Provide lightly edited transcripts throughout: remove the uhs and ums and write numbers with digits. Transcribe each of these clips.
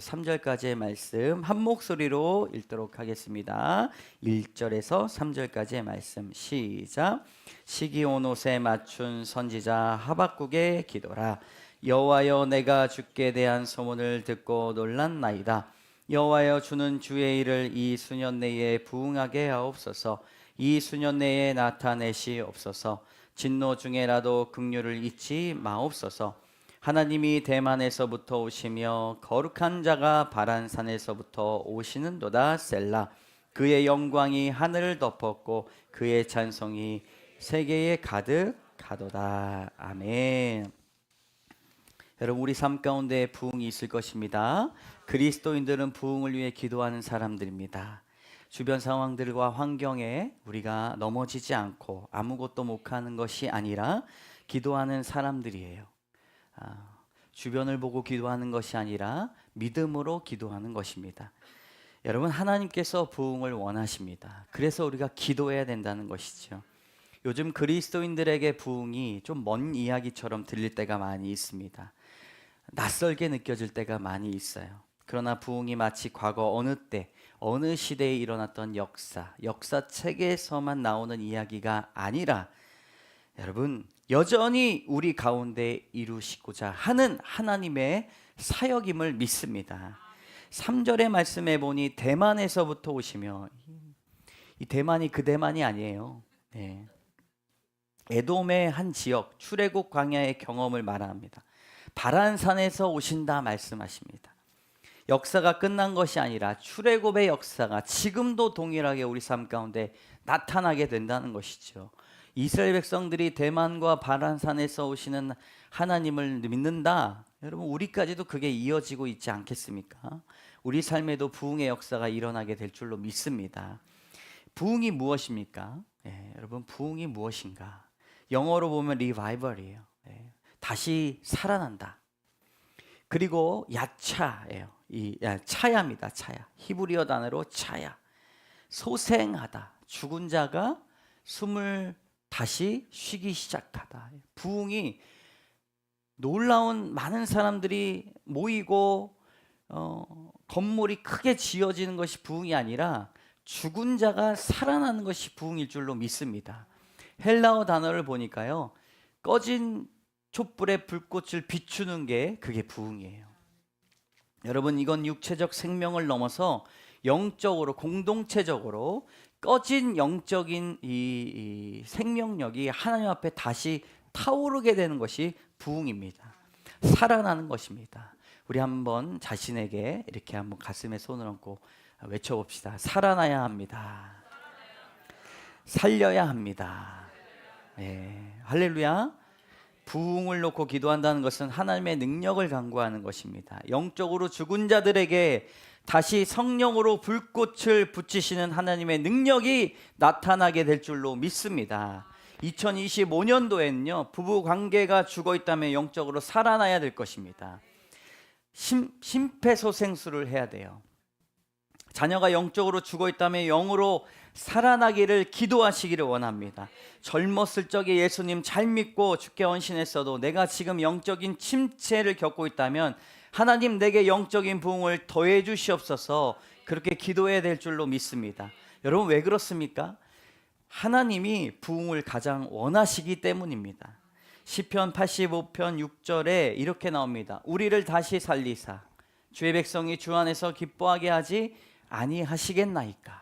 3절까지의 말씀 한 목소리로 읽도록 하겠습니다. 1절에서 3절까지의 말씀 시작. 시기 온 옷에 맞춘 선지자 하박국의 기도라. 여호와여, 내가 주께 대한 소문을 듣고 놀랐나이다. 여호와여, 주는 주의 일을 이 수년 내에 부응하게 하옵소서. 이 수년 내에 나타내시옵소서. 진노 중에라도 긍휼을 잊지 마옵소서. 하나님이 대만에서부터 오시며 거룩한 자가 바란산에서부터 오시는도다. 셀라. 그의 영광이 하늘을 덮었고 그의 찬송이 세계에 가득하도다. 아멘. 여러분, 우리 삶 가운데 부흥이 있을 것입니다. 그리스도인들은 부흥을 위해 기도하는 사람들입니다. 주변 상황들과 환경에 우리가 넘어지지 않고 아무것도 못하는 것이 아니라 기도하는 사람들이에요. 주변을 보고 기도하는 것이 아니라 믿음으로 기도하는 것입니다. 여러분, 하나님께서 부흥을 원하십니다. 그래서 우리가 기도해야 된다는 것이죠. 요즘 그리스도인들에게 부흥이 좀 먼 이야기처럼 들릴 때가 많이 있습니다. 낯설게 느껴질 때가 많이 있어요. 그러나 부흥이 마치 과거 어느 때 어느 시대에 일어났던 역사책에서만 나오는 이야기가 아니라 여러분, 여전히 우리 가운데 이루시고자 하는 하나님의 사역임을 믿습니다. 3절의 말씀에 보니 대만에서부터 오시며, 이 대만이 그 대만이 아니에요. 네. 에돔의 한 지역, 출애굽 광야의 경험을 말합니다. 바란산에서 오신다 말씀하십니다. 역사가 끝난 것이 아니라 출애굽의 역사가 지금도 동일하게 우리 삶 가운데 나타나게 된다는 것이죠. 이스라엘 백성들이 대만과 바란산에서 오시는 하나님을 믿는다. 여러분, 우리까지도 그게 이어지고 있지 않겠습니까? 우리 삶에도 부흥의 역사가 일어나게 될 줄로 믿습니다. 부흥이 무엇입니까? 여러분, 부흥이 무엇인가? 영어로 보면 리바이벌이에요. 다시 살아난다. 그리고 야차예요. 차야입니다. 차야. 히브리어 단어로 차야. 소생하다. 죽은 자가 숨을 다시 쉬기 시작하다. 부흥이 놀라운 많은 사람들이 모이고 건물이 크게 지어지는 것이 부흥이 아니라 죽은 자가 살아나는 것이 부흥일 줄로 믿습니다. 헬라어 단어를 보니까요, 꺼진 촛불에 불꽃을 비추는 게 그게 부흥이에요. 여러분, 이건 육체적 생명을 넘어서 영적으로 공동체적으로 꺼진 영적인 이 생명력이 하나님 앞에 다시 타오르게 되는 것이 부흥입니다. 살아나는 것입니다. 우리 한번 자신에게 이렇게 한번 가슴에 손을 얹고 외쳐봅시다. 살아나야 합니다. 살려야 합니다. 네, 할렐루야. 부흥을 놓고 기도한다는 것은 하나님의 능력을 간구하는 것입니다. 영적으로 죽은 자들에게 다시 성령으로 불꽃을 붙이시는 하나님의 능력이 나타나게 될 줄로 믿습니다. 2025년도에는요, 부부 관계가 죽어 있다면 영적으로 살아나야 될 것입니다. 심폐소생술을 해야 돼요. 자녀가 영적으로 죽어 있다면 영으로 살아나기를 기도하시기를 원합니다. 젊었을 적에 예수님 잘 믿고 주께 헌신했어도 내가 지금 영적인 침체를 겪고 있다면 하나님, 내게 영적인 부흥을 더해 주시옵소서, 그렇게 기도해야 될 줄로 믿습니다. 여러분, 왜 그렇습니까? 하나님이 부흥을 가장 원하시기 때문입니다. 시편 85편 6절에 이렇게 나옵니다. 우리를 다시 살리사 주의 백성이 주 안에서 기뻐하게 하지 아니하시겠나이까.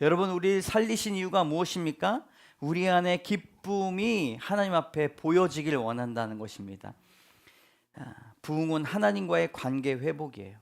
여러분, 우리를 살리신 이유가 무엇입니까? 우리 안에 기쁨이 하나님 앞에 보여지길 원한다는 것입니다. 부흥은 하나님과의 관계 회복이에요.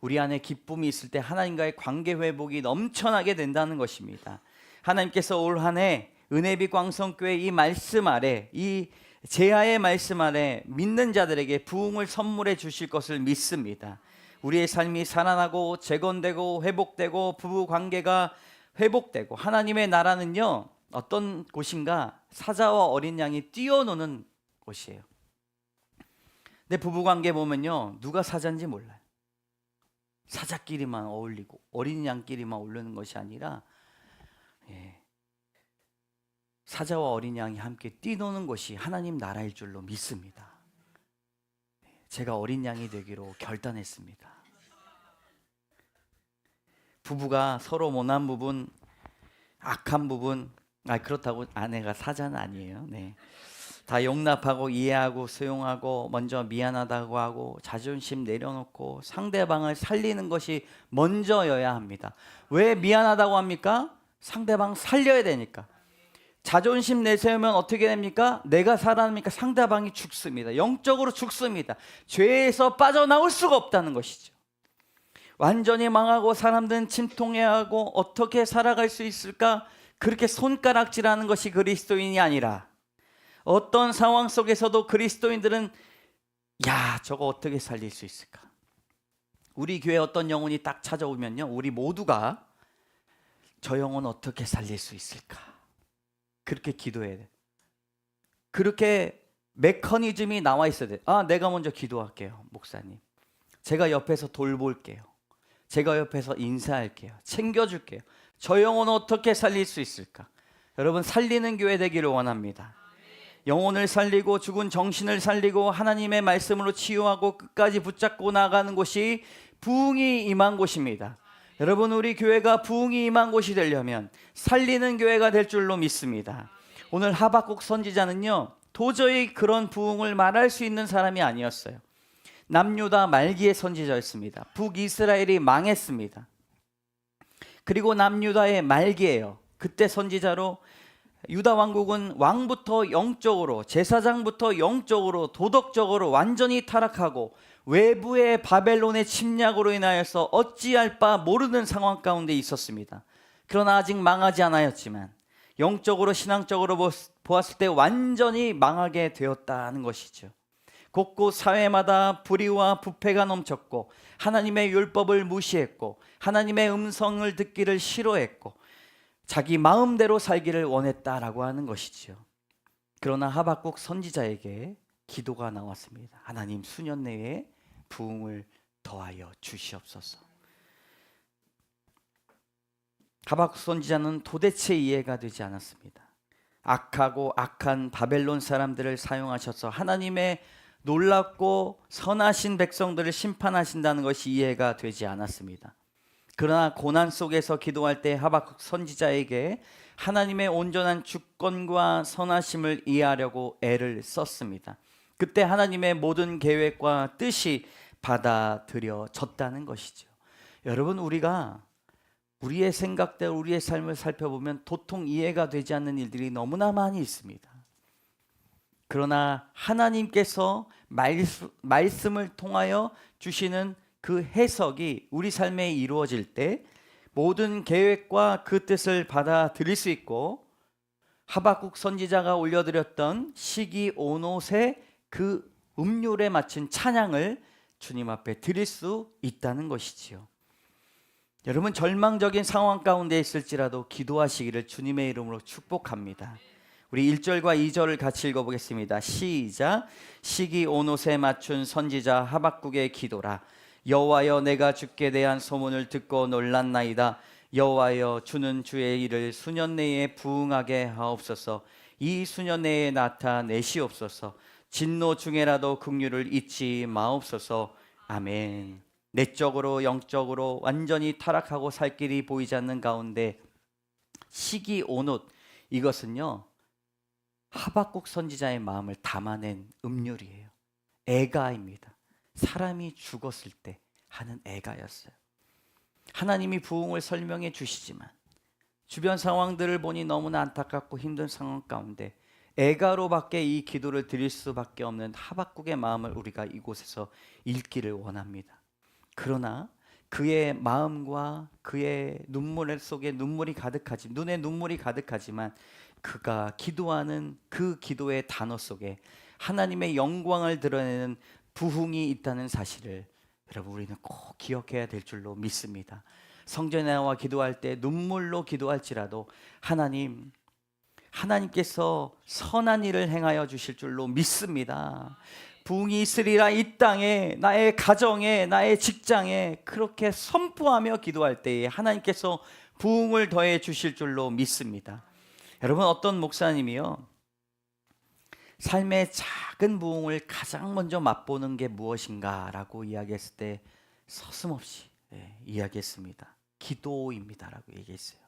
우리 안에 기쁨이 있을 때 하나님과의 관계 회복이 넘쳐나게 된다는 것입니다. 하나님께서 올 한 해 은혜빛 광성교회 이 말씀 아래, 이 제아의 말씀 아래 믿는 자들에게 부흥을 선물해 주실 것을 믿습니다. 우리의 삶이 살아나고 재건되고 회복되고 부부 관계가 회복되고, 하나님의 나라는요, 어떤 곳인가? 사자와 어린 양이 뛰어노는 곳이에요. 근데 부부관계 보면요, 누가 사자인지 몰라요. 사자끼리만 어울리고 어린 양끼리만 어울리는 것이 아니라 사자와 어린 양이 함께 뛰노는 것이 하나님 나라일 줄로 믿습니다. 제가 어린 양이 되기로 결단했습니다. 부부가 서로 못난 부분, 악한 부분, 그렇다고 아내가 사자는 아니에요. 네. 다 용납하고 이해하고 수용하고 먼저 미안하다고 하고 자존심 내려놓고 상대방을 살리는 것이 먼저여야 합니다. 왜 미안하다고 합니까? 상대방 살려야 되니까. 자존심 내세우면 어떻게 됩니까? 내가 살아나니까 상대방이 죽습니다. 영적으로 죽습니다. 죄에서 빠져나올 수가 없다는 것이죠. 완전히 망하고 사람들은 침통해하고 어떻게 살아갈 수 있을까? 그렇게 손가락질하는 것이 그리스도인이 아니라 어떤 상황 속에서도 그리스도인들은 야, 저거 어떻게 살릴 수 있을까? 우리 교회 어떤 영혼이 딱 찾아오면요, 우리 모두가 저 영혼 어떻게 살릴 수 있을까? 그렇게 기도해야 돼. 그렇게 메커니즘이 나와 있어야 돼. 내가 먼저 기도할게요, 목사님. 제가 옆에서 돌볼게요. 제가 옆에서 인사할게요. 챙겨줄게요. 저 영혼 어떻게 살릴 수 있을까? 여러분, 살리는 교회 되기를 원합니다. 영혼을 살리고 죽은 정신을 살리고 하나님의 말씀으로 치유하고 끝까지 붙잡고 나가는 곳이 부흥이 임한 곳입니다. 여러분, 우리 교회가 부흥이 임한 곳이 되려면 살리는 교회가 될 줄로 믿습니다. 오늘 하박국 선지자는요, 도저히 그런 부흥을 말할 수 있는 사람이 아니었어요. 남유다 말기의 선지자였습니다. 북이스라엘이 망했습니다. 그리고 남유다의 말기예요. 그때 선지자로 유다 왕국은 왕부터 영적으로, 제사장부터 영적으로, 도덕적으로 완전히 타락하고 외부의 바벨론의 침략으로 인하여서 어찌할 바 모르는 상황 가운데 있었습니다. 그러나 아직 망하지 않았지만 영적으로, 신앙적으로 보았을 때 완전히 망하게 되었다는 것이죠. 곳곳 사회마다 불의와 부패가 넘쳤고 하나님의 율법을 무시했고 하나님의 음성을 듣기를 싫어했고 자기 마음대로 살기를 원했다라고 하는 것이지요. 그러나 하박국 선지자에게 기도가 나왔습니다. 하나님, 수년 내에 부흥을 더하여 주시옵소서. 하박국 선지자는 도대체 이해가 되지 않았습니다. 악하고 악한 바벨론 사람들을 사용하셔서 하나님의 놀랍고 선하신 백성들을 심판하신다는 것이 이해가 되지 않았습니다. 그러나 고난 속에서 기도할 때 하박국 선지자에게 하나님의 온전한 주권과 선하심을 이해하려고 애를 썼습니다. 그때 하나님의 모든 계획과 뜻이 받아들여졌다는 것이죠. 여러분, 우리가 우리의 생각대로 우리의 삶을 살펴보면 도통 이해가 되지 않는 일들이 너무나 많이 있습니다. 그러나 하나님께서 말씀을 통하여 주시는 그 해석이 우리 삶에 이루어질 때 모든 계획과 그 뜻을 받아들일 수 있고, 하박국 선지자가 올려드렸던 시기온옷의 그 음률에 맞춘 찬양을 주님 앞에 드릴 수 있다는 것이지요. 여러분, 절망적인 상황 가운데 있을지라도 기도하시기를 주님의 이름으로 축복합니다. 우리 1절과 2절을 같이 읽어보겠습니다. 시작. 시기온옷에 맞춘 선지자 하박국의 기도라. 여호와여, 내가 주께 대한 소문을 듣고 놀랐나이다. 여호와여, 주는 주의 일을 수년 내에 부응하게 하옵소서. 이 수년 내에 나타내시옵소서. 진노 중에라도 긍휼을 잊지 마옵소서. 아멘. 내적으로 영적으로 완전히 타락하고 살 길이 보이지 않는 가운데 시기온옷, 이것은요 하박국 선지자의 마음을 담아낸 음률이에요. 애가입니다. 사람이 죽었을 때 하는 애가였어요. 하나님이 부흥을 설명해 주시지만 주변 상황들을 보니 너무나 안타깝고 힘든 상황 가운데 애가로밖에 이 기도를 드릴 수밖에 없는 하박국의 마음을 우리가 이곳에서 읽기를 원합니다. 그러나 그의 마음과 그의 눈물 속에 눈물이 가득하지, 눈에 눈물이 가득하지만 그가 기도하는 그 기도의 단어 속에 하나님의 영광을 드러내는 부흥이 있다는 사실을 여러분, 우리는 꼭 기억해야 될 줄로 믿습니다. 성전에 나와 기도할 때 눈물로 기도할지라도 하나님께서 선한 일을 행하여 주실 줄로 믿습니다. 부흥이 있으리라. 이 땅에, 나의 가정에, 나의 직장에 그렇게 선포하며 기도할 때에 하나님께서 부흥을 더해 주실 줄로 믿습니다. 여러분, 어떤 목사님이요, 삶의 작은 부흥을 가장 먼저 맛보는 게 무엇인가 라고 이야기했을 때 서슴없이 이야기했습니다. 기도입니다라고 얘기했어요.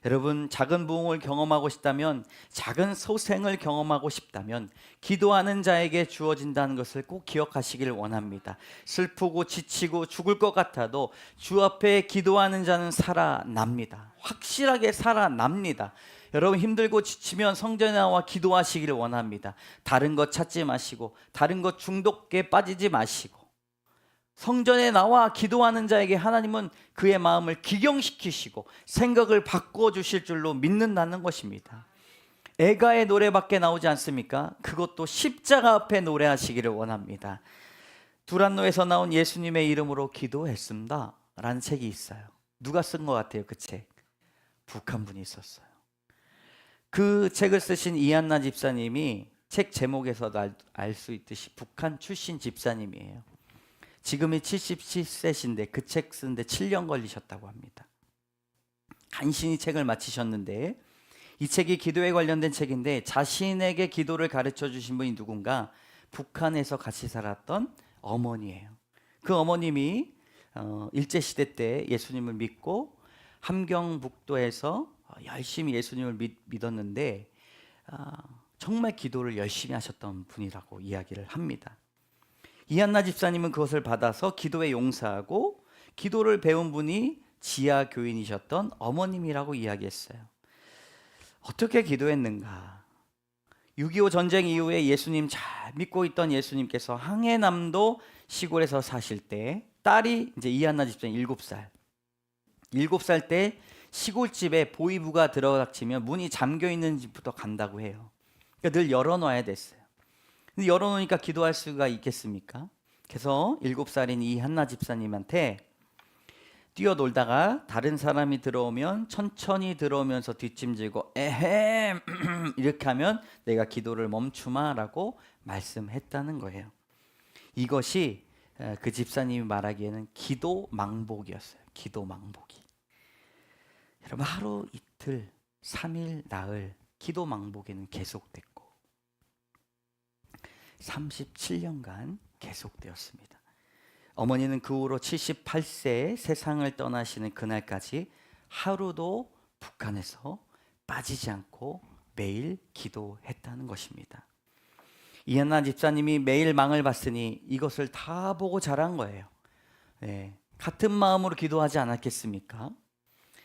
여러분, 작은 부흥을 경험하고 싶다면, 작은 소생을 경험하고 싶다면 기도하는 자에게 주어진다는 것을 꼭 기억하시길 원합니다. 슬프고 지치고 죽을 것 같아도 주 앞에 기도하는 자는 살아납니다. 확실하게 살아납니다. 여러분, 힘들고 지치면 성전에 나와 기도하시길 원합니다. 다른 것 찾지 마시고, 다른 것 중독에 빠지지 마시고, 성전에 나와 기도하는 자에게 하나님은 그의 마음을 기경시키시고 생각을 바꾸어 주실 줄로 믿는다는 것입니다. 애가의 노래밖에 나오지 않습니까? 그것도 십자가 앞에 노래하시기를 원합니다. 두란노에서 나온 예수님의 이름으로 기도했습니다 라는 책이 있어요. 누가 쓴 것 같아요? 그 책 북한 분이 썼어요. 그 책을 쓰신 이한나 집사님이 책 제목에서도 알 수 있듯이 북한 출신 집사님이에요. 지금이 77세신데 그 책 쓰는데 7년 걸리셨다고 합니다. 간신히 책을 마치셨는데, 이 책이 기도에 관련된 책인데 자신에게 기도를 가르쳐 주신 분이 누군가, 북한에서 같이 살았던 어머니예요. 그 어머님이 일제시대 때 예수님을 믿고 함경북도에서 열심히 예수님을 믿었는데 정말 기도를 열심히 하셨던 분이라고 이야기를 합니다. 이한나 집사님은 그것을 받아서 기도에 용사하고 기도를 배운 분이 지하 교인이셨던 어머님이라고 이야기했어요. 어떻게 기도했는가? 6.25 전쟁 이후에 예수님 잘 믿고 있던 예수님께서 항해남도 시골에서 사실 때 딸이 이제 이한나 집사님 7살 때 시골집에 보이부가 들어닥치면 문이 잠겨 있는 집부터 간다고 해요. 그러니까 늘 열어놔야 됐어요. 근데 열어놓으니까 기도할 수가 있겠습니까? 그래서 7살인 이 한나 집사님한테 뛰어놀다가 다른 사람이 들어오면 천천히 들어오면서 뒷짐지고 에헴 이렇게 하면 내가 기도를 멈추마라고 말씀했다는 거예요. 이것이 그 집사님이 말하기에는 기도 망복이었어요. 기도 망복이. 여러분, 하루 이틀 3일 나흘 기도 망복에는 계속됐고 37년간 계속되었습니다. 어머니는 그 후로 78세에 세상을 떠나시는 그날까지 하루도 북한에서 빠지지 않고 매일 기도했다는 것입니다. 이한나 집사님이 매일 망을 봤으니 이것을 다 보고 자란 거예요. 네, 같은 마음으로 기도하지 않았겠습니까?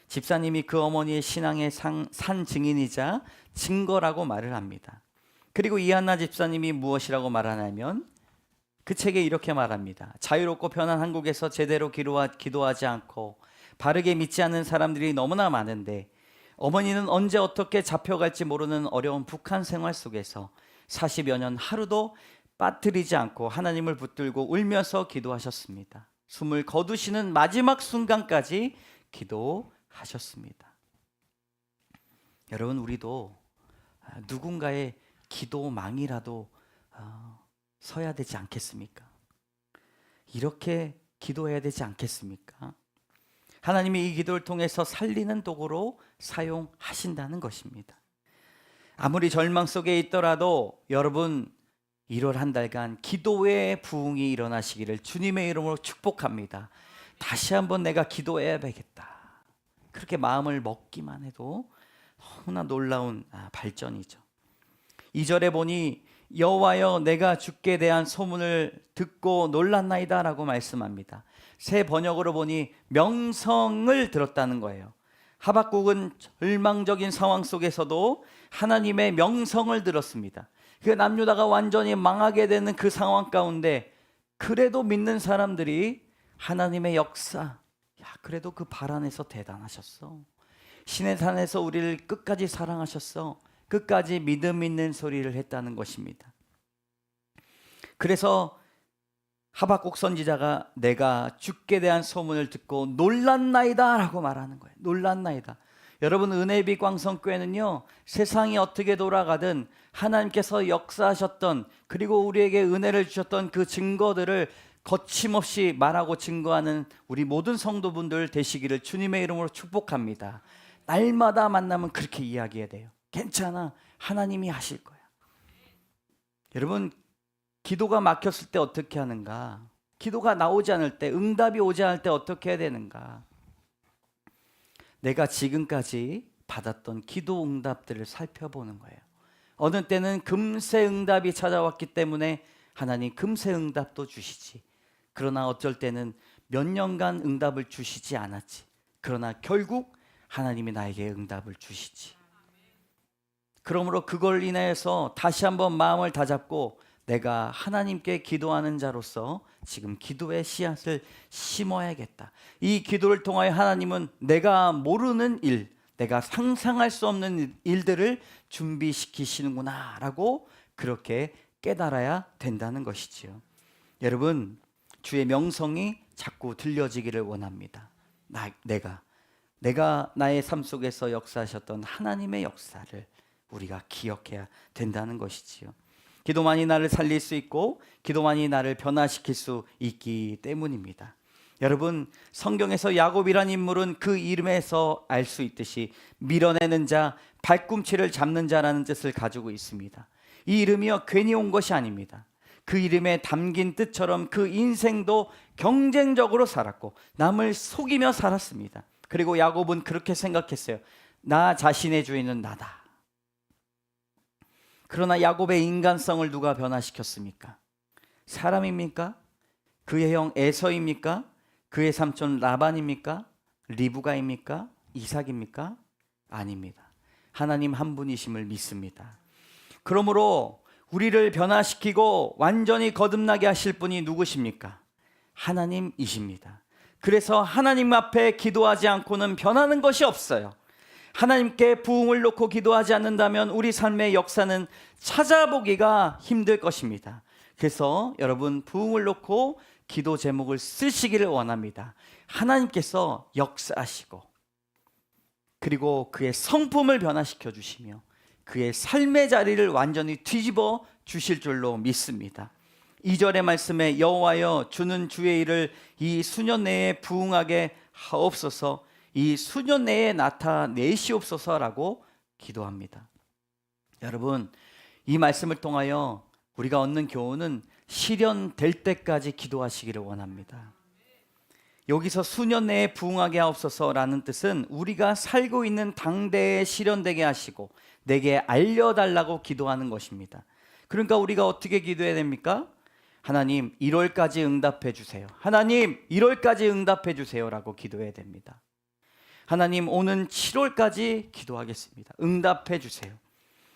집사님이 그 어머니의 신앙의 산 증인이자 증거라고 말을 합니다. 그리고 이한나 집사님이 무엇이라고 말하냐면 그 책에 이렇게 말합니다. 자유롭고 편한 한국에서 제대로 기도하지 않고 바르게 믿지 않는 사람들이 너무나 많은데, 어머니는 언제 어떻게 잡혀갈지 모르는 어려운 북한 생활 속에서 40여 년 하루도 빠뜨리지 않고 하나님을 붙들고 울면서 기도하셨습니다. 숨을 거두시는 마지막 순간까지 기도하셨습니다. 여러분, 우리도 누군가의 기도망이라도 서야 되지 않겠습니까? 이렇게 기도해야 되지 않겠습니까? 하나님이 이 기도를 통해서 살리는 도구로 사용하신다는 것입니다. 아무리 절망 속에 있더라도 여러분, 1월 한 달간 기도의 부흥이 일어나시기를 주님의 이름으로 축복합니다. 다시 한번 내가 기도해야 되겠다, 그렇게 마음을 먹기만 해도 너무나 놀라운 발전이죠. 2절에 보니 여호와여 내가 주께 대한 소문을 듣고 놀랐나이다 라고 말씀합니다. 새 번역으로 보니 명성을 들었다는 거예요. 하박국은 절망적인 상황 속에서도 하나님의 명성을 들었습니다. 그 남유다가 완전히 망하게 되는 그 상황 가운데 그래도 믿는 사람들이 하나님의 역사, 그래도 그 발 안에서 대단하셨어, 신의 산에서 우리를 끝까지 사랑하셨어, 끝까지 믿음 있는 소리를 했다는 것입니다. 그래서 하박국 선지자가 내가 주께 대한 소문을 듣고 놀랐나이다 라고 말하는 거예요. 놀랐나이다. 여러분, 은혜빛 광성교회는요, 세상이 어떻게 돌아가든 하나님께서 역사하셨던, 그리고 우리에게 은혜를 주셨던 그 증거들을 거침없이 말하고 증거하는 우리 모든 성도분들 되시기를 주님의 이름으로 축복합니다. 날마다 만나면 그렇게 이야기해야 돼요. 괜찮아, 하나님이 하실 거야. 여러분, 기도가 막혔을 때 어떻게 하는가? 기도가 나오지 않을 때, 응답이 오지 않을 때 어떻게 해야 되는가? 내가 지금까지 받았던 기도 응답들을 살펴보는 거예요. 어느 때는 금세 응답이 찾아왔기 때문에 하나님 금세 응답도 주시지. 그러나 어쩔 때는 몇 년간 응답을 주시지 않았지. 그러나 결국 하나님이 나에게 응답을 주시지. 그러므로 그걸 인해서 다시 한번 마음을 다잡고 내가 하나님께 기도하는 자로서 지금 기도의 씨앗을 심어야겠다. 이 기도를 통하여 하나님은 내가 모르는 일, 내가 상상할 수 없는 일들을 준비시키시는구나 라고 그렇게 깨달아야 된다는 것이지요. 여러분, 주의 명성이 자꾸 들려지기를 원합니다. 내가 나의 삶 속에서 역사하셨던 하나님의 역사를 우리가 기억해야 된다는 것이지요. 기도만이 나를 살릴 수 있고 기도만이 나를 변화시킬 수 있기 때문입니다. 여러분, 성경에서 야곱이란 인물은 그 이름에서 알 수 있듯이 밀어내는 자, 발꿈치를 잡는 자라는 뜻을 가지고 있습니다. 이 이름이요 괜히 온 것이 아닙니다. 그 이름에 담긴 뜻처럼 그 인생도 경쟁적으로 살았고 남을 속이며 살았습니다. 그리고 야곱은 그렇게 생각했어요. 나 자신의 주인은 나다. 그러나 야곱의 인간성을 누가 변화시켰습니까? 사람입니까? 그의 형 에서입니까? 그의 삼촌 라반입니까? 리브가입니까? 이삭입니까? 아닙니다. 하나님 한 분이심을 믿습니다. 그러므로 우리를 변화시키고 완전히 거듭나게 하실 분이 누구십니까? 하나님이십니다. 그래서 하나님 앞에 기도하지 않고는 변하는 것이 없어요. 하나님께 부흥을 놓고 기도하지 않는다면 우리 삶의 역사는 찾아보기가 힘들 것입니다. 그래서 여러분, 부흥을 놓고 기도 제목을 쓰시기를 원합니다. 하나님께서 역사하시고 그리고 그의 성품을 변화시켜 주시며 그의 삶의 자리를 완전히 뒤집어 주실 줄로 믿습니다. 2절의 말씀에 여호와여 주는 주의 일을 이 수년 내에 부흥하게 하옵소서, 이 수년 내에 나타내시옵소서라고 기도합니다. 여러분, 이 말씀을 통하여 우리가 얻는 교훈은 실현될 때까지 기도하시기를 원합니다. 여기서 수년 내에 부흥하게 하옵소서라는 뜻은 우리가 살고 있는 당대에 실현되게 하시고 내게 알려달라고 기도하는 것입니다. 그러니까 우리가 어떻게 기도해야 됩니까? 하나님 1월까지 응답해 주세요. 하나님 1월까지 응답해 주세요 라고 기도해야 됩니다. 하나님 오는 7월까지 기도하겠습니다. 응답해 주세요.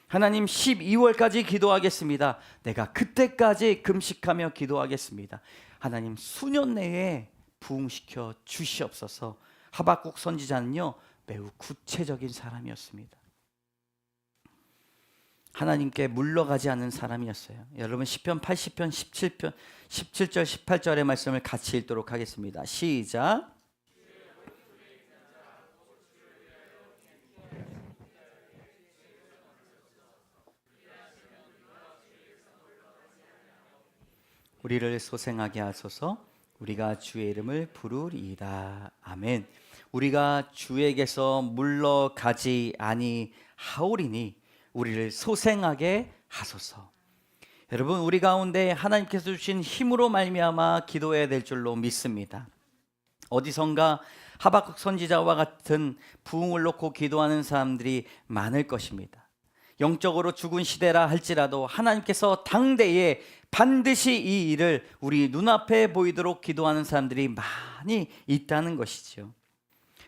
하나님 12월까지 기도하겠습니다. 내가 그때까지 금식하며 기도하겠습니다. 하나님 수년 내에 부흥시켜 주시옵소서. 하박국 선지자는요 매우 구체적인 사람이었습니다. 하나님께 물러가지 않는 사람이었어요. 여러분 시편 80편 17절 18절의 말씀을 같이 읽도록 하겠습니다. 시작. 우리를 소생하게 하소서. 우리가 주의 이름을 부르리이다. 아멘. 우리가 주에게서 물러가지 아니하오리니 우리를 소생하게 하소서. 여러분, 우리 가운데 하나님께서 주신 힘으로 말미암아 기도해야 될 줄로 믿습니다. 어디선가 하박국 선지자와 같은 부흥을 놓고 기도하는 사람들이 많을 것입니다. 영적으로 죽은 시대라 할지라도 하나님께서 당대에 반드시 이 일을 우리 눈앞에 보이도록 기도하는 사람들이 많이 있다는 것이죠.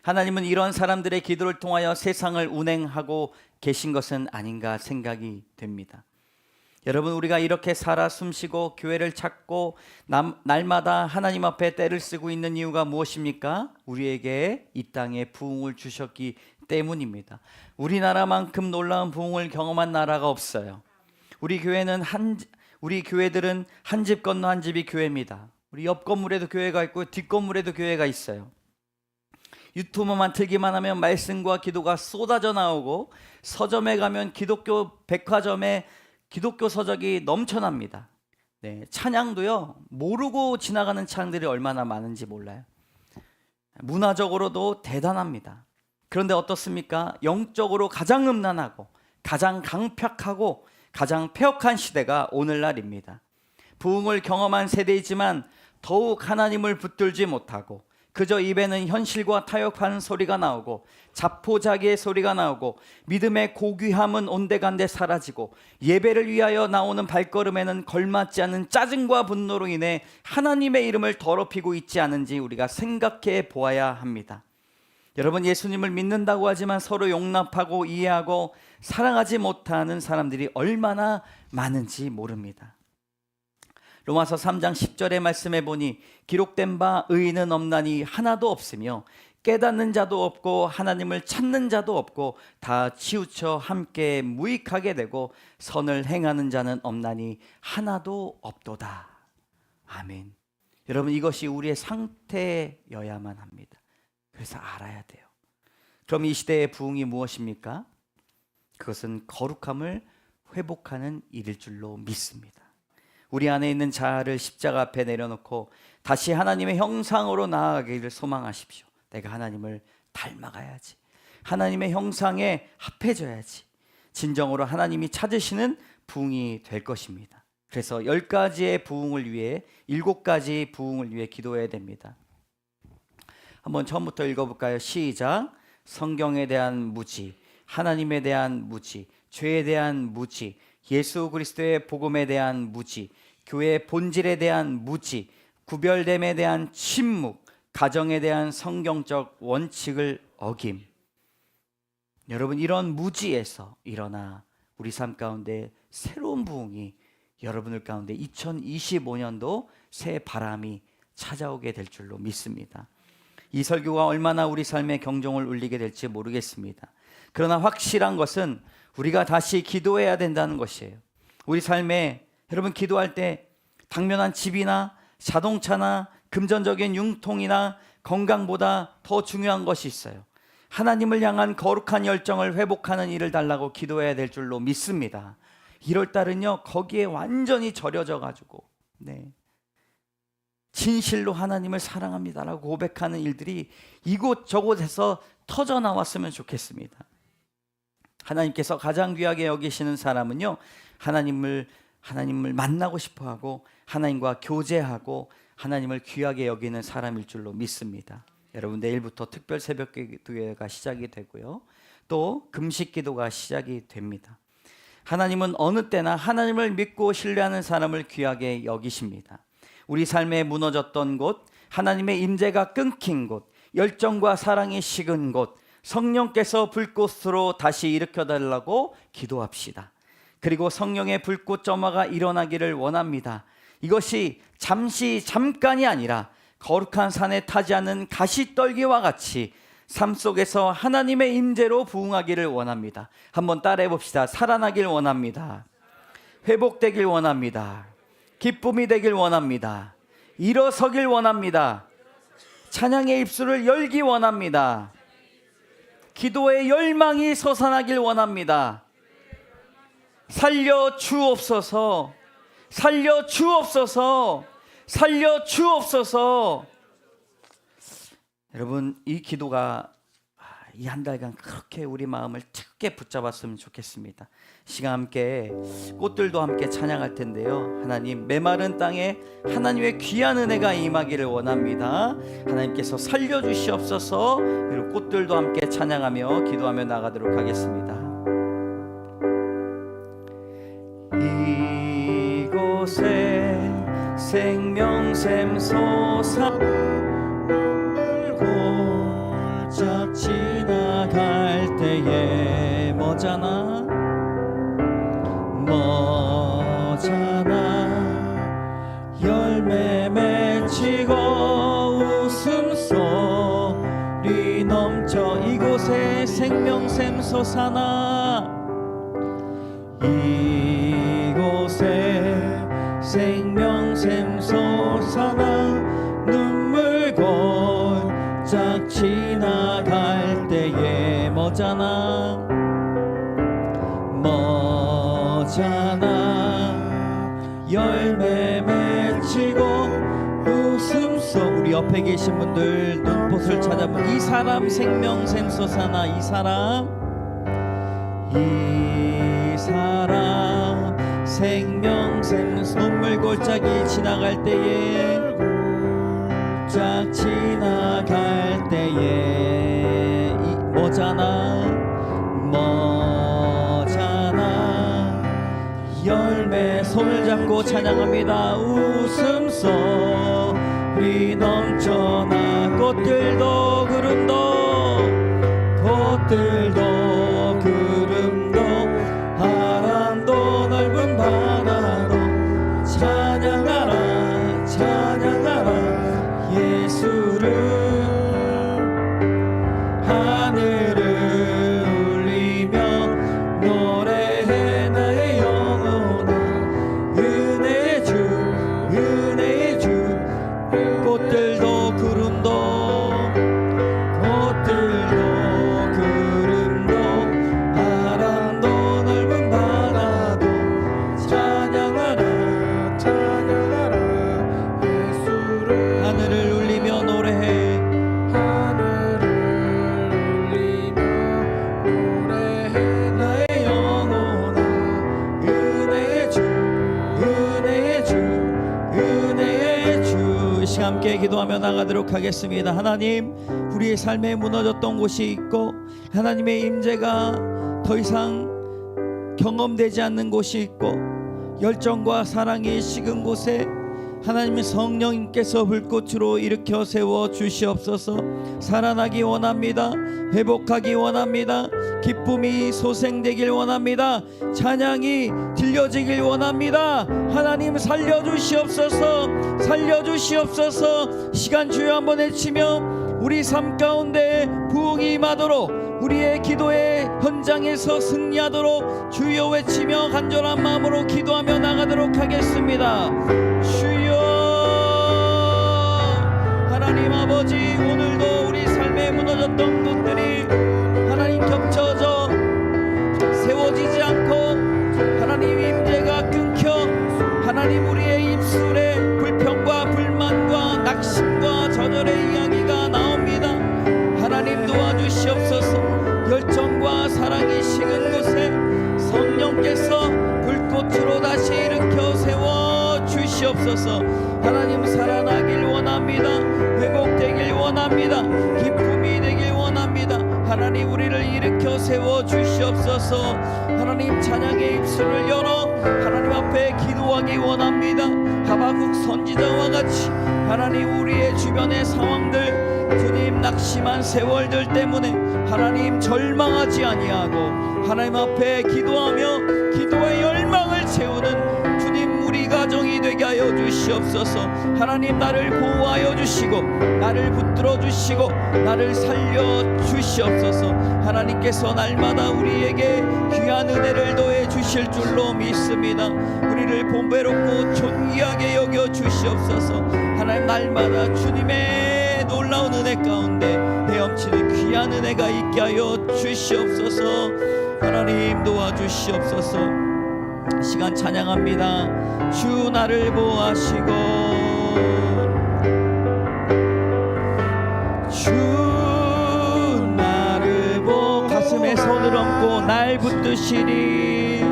하나님은 이런 사람들의 기도를 통하여 세상을 운행하고 계신 것은 아닌가 생각이 됩니다. 여러분, 우리가 이렇게 살아 숨쉬고 교회를 찾고 날마다 하나님 앞에 때를 쓰고 있는 이유가 무엇입니까? 우리에게 이 땅에 부흥을 주셨기 때문입니다. 우리나라만큼 놀라운 부흥을 경험한 나라가 없어요. 우리 교회들은 한 집 건너 한 집이 교회입니다. 우리 옆 건물에도 교회가 있고 뒷 건물에도 교회가 있어요. 유튜브만 틀기만 하면 말씀과 기도가 쏟아져 나오고 서점에 가면 기독교 백화점에 기독교 서적이 넘쳐납니다. 네, 찬양도요 모르고 지나가는 찬양들이 얼마나 많은지 몰라요. 문화적으로도 대단합니다. 그런데 어떻습니까? 영적으로 가장 음란하고 가장 강팍하고 가장 폐역한 시대가 오늘날입니다. 부흥을 경험한 세대이지만 더욱 하나님을 붙들지 못하고 그저 입에는 현실과 타협하는 소리가 나오고 자포자기의 소리가 나오고 믿음의 고귀함은 온데간데 사라지고 예배를 위하여 나오는 발걸음에는 걸맞지 않는 짜증과 분노로 인해 하나님의 이름을 더럽히고 있지 않은지 우리가 생각해 보아야 합니다. 여러분, 예수님을 믿는다고 하지만 서로 용납하고 이해하고 사랑하지 못하는 사람들이 얼마나 많은지 모릅니다. 로마서 3장 10절의 말씀에 보니 기록된 바 의인은 없나니 하나도 없으며 깨닫는 자도 없고 하나님을 찾는 자도 없고 다 치우쳐 함께 무익하게 되고 선을 행하는 자는 없나니 하나도 없도다. 아멘. 여러분, 이것이 우리의 상태여야만 합니다. 그래서 알아야 돼요. 그럼 이 시대의 부흥이 무엇입니까? 그것은 거룩함을 회복하는 일일 줄로 믿습니다. 우리 안에 있는 자아를 십자가 앞에 내려놓고 다시 하나님의 형상으로 나아가기를 소망하십시오. 내가 하나님을 닮아가야지. 하나님의 형상에 합해져야지. 진정으로 하나님이 찾으시는 부흥이 될 것입니다. 그래서 10가지의 부흥을 위해 7가지 부흥을 위해 기도해야 됩니다. 한번 처음부터 읽어볼까요? 시작. 성경에 대한 무지, 하나님에 대한 무지, 죄에 대한 무지, 예수 그리스도의 복음에 대한 무지, 교회의 본질에 대한 무지, 구별됨에 대한 침묵, 가정에 대한 성경적 원칙을 어김. 여러분, 이런 무지에서 일어나 우리 삶 가운데 새로운 부흥이 여러분들 가운데 2025년도 새 바람이 찾아오게 될 줄로 믿습니다. 이 설교가 얼마나 우리 삶에 경종을 울리게 될지 모르겠습니다. 그러나 확실한 것은 우리가 다시 기도해야 된다는 것이에요. 우리 삶에 여러분, 기도할 때 당면한 집이나 자동차나 금전적인 융통이나 건강보다 더 중요한 것이 있어요. 하나님을 향한 거룩한 열정을 회복하는 일을 달라고 기도해야 될 줄로 믿습니다. 1월 달은요, 거기에 완전히 절여져 가지고 진실로 하나님을 사랑합니다라고 고백하는 일들이 이곳저곳에서 터져 나왔으면 좋겠습니다. 하나님께서 가장 귀하게 여기시는 사람은요, 하나님을 만나고 싶어하고 하나님과 교제하고 하나님을 귀하게 여기는 사람일 줄로 믿습니다. 여러분, 내일부터 특별 새벽 기도가 시작이 되고요, 또 금식 기도가 시작이 됩니다. 하나님은 어느 때나 하나님을 믿고 신뢰하는 사람을 귀하게 여기십니다. 우리 삶에 무너졌던 곳, 하나님의 임재가 끊긴 곳, 열정과 사랑이 식은 곳, 성령께서 불꽃으로 다시 일으켜달라고 기도합시다. 그리고 성령의 불꽃 점화가 일어나기를 원합니다. 이것이 잠깐이 아니라 거룩한 산에 타지 않는 가시떨기와 같이 삶 속에서 하나님의 임재로 부흥하기를 원합니다. 한번 따라해 봅시다. 살아나길 원합니다. 회복되길 원합니다. 기쁨이 되길 원합니다. 일어서길 원합니다. 찬양의 입술을 열기 원합니다. 기도의 열망이 솟아나길 원합니다. 살려 주옵소서. 살려 주옵소서. 살려 주옵소서. 여러분, 이 기도가 이 한 달간 그렇게 우리 마음을 뜨겁게 붙잡았으면 좋겠습니다. 시간 함께 꽃들도 함께 찬양할 텐데요, 하나님, 메마른 땅에 하나님의 귀한 은혜가 임하기를 원합니다. 하나님께서 살려주시옵소서. 그리고 꽃들도 함께 찬양하며 기도하며 나가도록 하겠습니다. 이곳에 생명샘 솟아 골짝 지나갈 때에 뭐잖아 열매 맺히고 웃음소리 넘쳐 이곳에 생명샘 솟아나 이곳에 생명샘 솟아나 눈물 골짝 지나갈 때에 뭐잖아 열매 맺히고 웃음소 우리 옆에 계신 분들 눈꽃을 찾아보면 이 사람 생명샘 솟아나 이 사람 생명샘 눈물 골짜기 지나갈 때에 살짝 지나갈 때에 뭐잖아 열매 손을 잡고 찬양합니다. 웃음소리 넘쳐나 꽃들도 구름도 바람도 넓은 바다도 찬양하라 예수를 하늘을 울리며 노래해 나의 영혼아 은혜의 주 꽃들도 구름도 바람도 넓은 바다도 찬양하라 예수를 하늘을 울리며 노래해 나의 영혼아 은혜의 주 함께 기도하며 나가도록 하겠습니다. 하나님, 우리의 삶에 무너졌던 곳이 있고 하나님의 임재가 더 이상 경험되지 않는 곳이 있고 열정과 사랑이 식은 곳에 하나님의 성령님께서 불꽃으로 일으켜 세워 주시옵소서. 살아나기 원합니다. 회복하기 원합니다. 기쁨이 소생되길 원합니다. 찬양이 들려지길 원합니다. 하나님 살려주시옵소서. 시간 주여 한번 외치며 우리 삶 가운데 부흥이 임하도록 우리의 기도의 현장에서 승리하도록 주여 외치며 간절한 마음으로 기도하며 나가도록 하겠습니다. 주여 하나님 아버지, 오늘도 우리 삶에 무너졌던 것들이 하나님 겹쳐져 세워지지 않고 하나님 임재가 끊겨 하나님 우리의 입술에 불평과 불만과 낙심과 저절의 이야기가 나옵니다. 하나님 도와주시옵소서. 열정과 사랑이 식은 곳에 성령께서 불꽃으로 다시 일으켜 세워 주시옵소서. 하나님 살아나길 원합니다. 회복되길 원합니다. 기쁨이 되길 원합니다. 하나님 우리를 일으켜 세워 주시옵소서. 하나님 찬양의 입술을 열어 하나님 앞에 기도하기 원합니다. 하박국 선지자와 같이 하나님 우리의 주변의 상황들 주님 낙심한 세월들 때문에 하나님 절망하지 아니하고 하나님 앞에 기도하며 기도의 열망을 채우는 주님 우리 가정이 되게 하여 주시옵소서. 하나님 나를 보호하여 주시고 나를 붙들어 주시고 나를 살려 주시옵소서. 하나님께서 날마다 우리에게 귀한 은혜를 더해 주실 줄로 믿습니다. 우리를 보배롭고 존귀하게 여겨 주시옵소서. 하나님 날마다 주님의 놀라운 은혜 가운데 헤엄치는 귀한 은혜가 있게 하여 주시옵소서. 하나님 도와주시옵소서. 시간 찬양합니다. 주 나를 보호하시고 주 나를 보호 가슴에 손을 얹고 날 붙드시리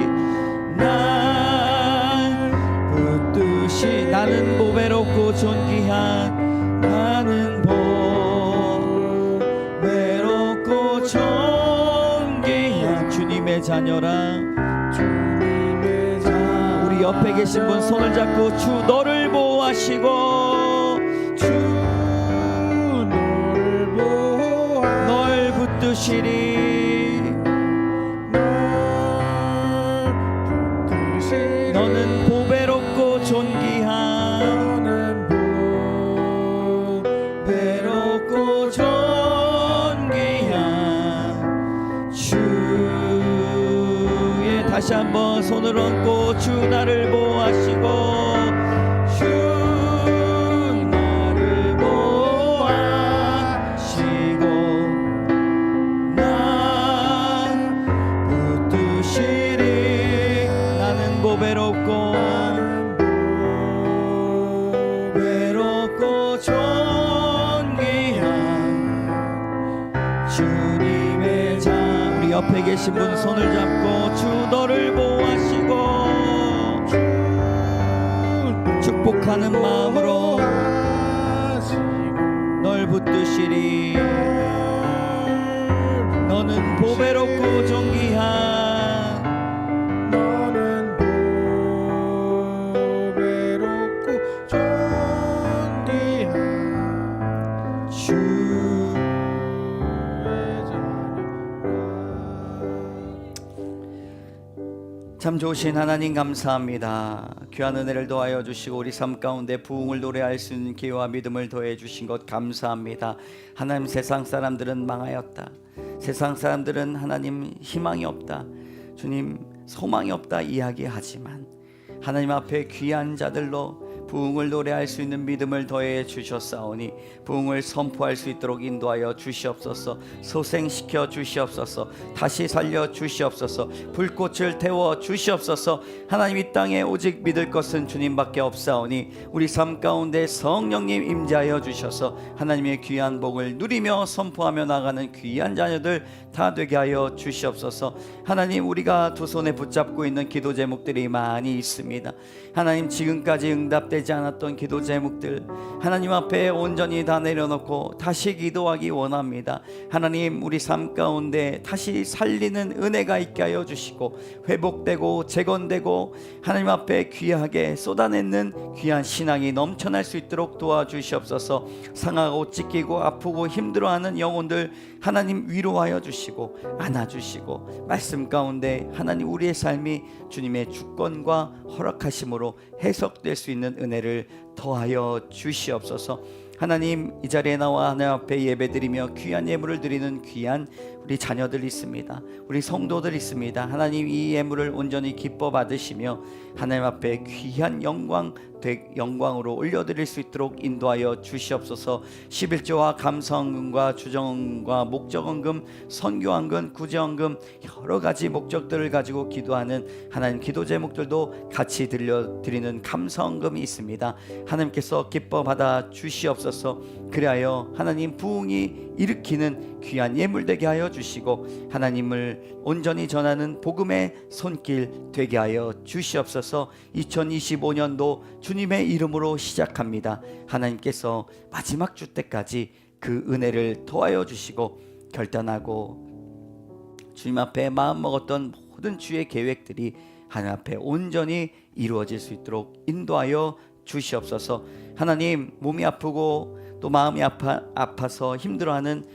날 붙드시 나는 보배롭고 존귀한 나는 보배롭고 존귀한 주님의 자녀라. 우리 옆에 계신 분 손을 잡고 주 너를 보호하시고 주 너를 보호하시고 널 붙드시리 너는 보배롭고 존귀한 보배롭고 존귀한 주의 다시 한번 손을 얹고 주 나를 보호하시고 주 나를 보호하시고 난 붙드시리 나는 보배롭고 존귀한 주님의 자. 우리 옆에 계신 분 손을 잡고 주 너를 보호하시고 축복하는 마음으로 붙드시리. 너는 보배롭고 존귀한, 너는 보배롭고 존귀한 주의 참 좋으신 하나님 감사합니다. 귀한 은혜를 더하여 주시고 우리 삶 가운데 부흥을 노래할 수 있는 기회와 믿음을 더해 주신 것 감사합니다. 하나님, 세상 사람들은 망하였다. 세상 사람들은 하나님 희망이 없다, 주님 소망이 없다 이야기하지만 하나님 앞에 귀한 자들로 부흥을 노래할 수 있는 믿음을 더해 주셨사오니 부흥을 선포할 수 있도록 인도하여 주시옵소서. 소생시켜 주시옵소서. 다시 살려 주시옵소서. 불꽃을 태워 주시옵소서. 하나님, 이 땅에 오직 믿을 것은 주님밖에 없사오니 우리 삶 가운데 성령님 임재하여 주셔서 하나님의 귀한 복을 누리며 선포하며 나가는 귀한 자녀들 다 되게 하여 주시옵소서. 하나님, 우리가 두 손에 붙잡고 있는 기도 제목들이 많이 있습니다. 하나님, 지금까지 응답되지 않았던 기도 제목들 하나님 앞에 온전히 다 내려놓고 다시 기도하기 원합니다. 하나님, 우리 삶 가운데 다시 살리는 은혜가 있게 하여 주시고 회복되고 재건되고 하나님 앞에 귀하게 쏟아내는 귀한 신앙이 넘쳐날 수 있도록 도와주시옵소서. 상하고 찢기고 아프고 힘들어하는 영혼들 하나님 위로하여 주시고 안아주시고 말씀 가운데 하나님 우리의 삶이 주님의 주권과 허락하심으로 해석될 수 있는 은혜를 더하여 주시옵소서. 하나님, 이 자리에 나와 하나님 앞에 예배드리며 귀한 예물을 드리는 귀한 우리 자녀들 있습니다. 우리 성도들 있습니다. 하나님, 이 예물을 온전히 기뻐 받으시며 하나님 앞에 귀한 영광으로 올려드릴 수 있도록 인도하여 주시옵소서. 11조와 감사헌금과 주정헌금과 목적헌금, 선교헌금, 구제헌금 여러 가지 목적들을 가지고 기도하는 하나님 기도 제목들도 같이 들려드리는 감사헌금이 있습니다. 하나님께서 기뻐 받아 주시옵소서. 그리하여 하나님 부흥이 일으키는 귀한 예물 되게 하여 주시고 하나님을 온전히 전하는 복음의 손길 되게 하여 주시옵소서. 2025년도 주님의 이름으로 시작합니다. 하나님께서 마지막 주 때까지 그 은혜를 더하여 주시고 결단하고 주님 앞에 마음 먹었던 모든 주의 계획들이 하나님 앞에 온전히 이루어질 수 있도록 인도하여 주시옵소서. 하나님, 몸이 아프고 또 마음이 아파서 힘들어하는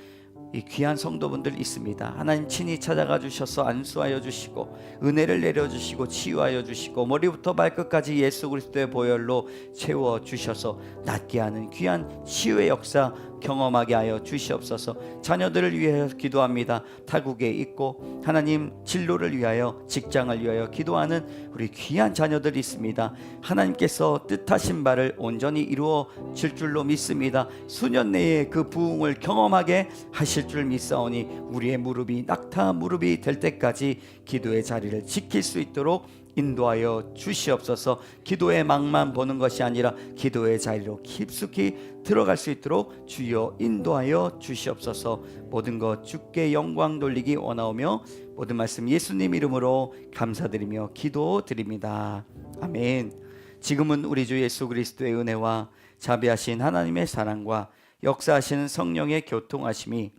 이 귀한 성도분들 있습니다. 하나님 친히 찾아가 주셔서 안수하여 주시고 은혜를 내려주시고 치유하여 주시고 머리부터 발끝까지 예수 그리스도의 보혈로 채워 주셔서 낫게 하는 귀한 치유의 역사 경험하게 하여 주시옵소서. 자녀들을 위하여 기도합니다. 타국에 있고 하나님 진로를 위하여 직장을 위하여 기도하는 우리 귀한 자녀들이 있습니다. 하나님께서 뜻하신 바를 온전히 이루어 질 줄로 믿습니다. 수년 내에 그 부흥을 경험하게 하실 줄 믿사오니 우리의 무릎이 낙타 무릎이 될 때까지 기도의 자리를 지킬 수 있도록 인도하여 주시옵소서. 기도의 막만 보는 것이 아니라 기도의 자리로 깊숙이 들어갈 수 있도록 주여 인도하여 주시옵소서. 모든 것 주께 영광 돌리기 원하오며 모든 말씀 예수님 이름으로 감사드리며 기도드립니다. 아멘. 지금은 우리 주 예수 그리스도의 은혜와 자비하신 하나님의 사랑과 역사하시는 성령의 교통하심이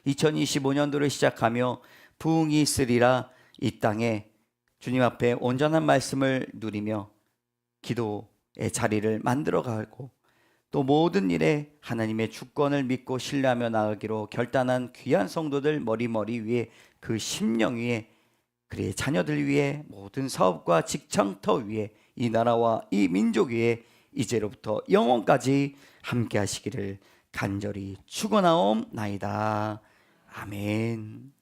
2025년도를 시작하며 부흥이 있으리라 이 땅에 주님 앞에 온전한 말씀을 누리며 기도의 자리를 만들어가고 또 모든 일에 하나님의 주권을 믿고 신뢰하며 나가기로 결단한 귀한 성도들 머리 위에 그 심령 위에 그의 자녀들 위에 모든 사업과 직장터 위에 이 나라와 이 민족 위에 이제로부터 영원까지 함께 하시기를 간절히 축원하옵나이다. 아멘.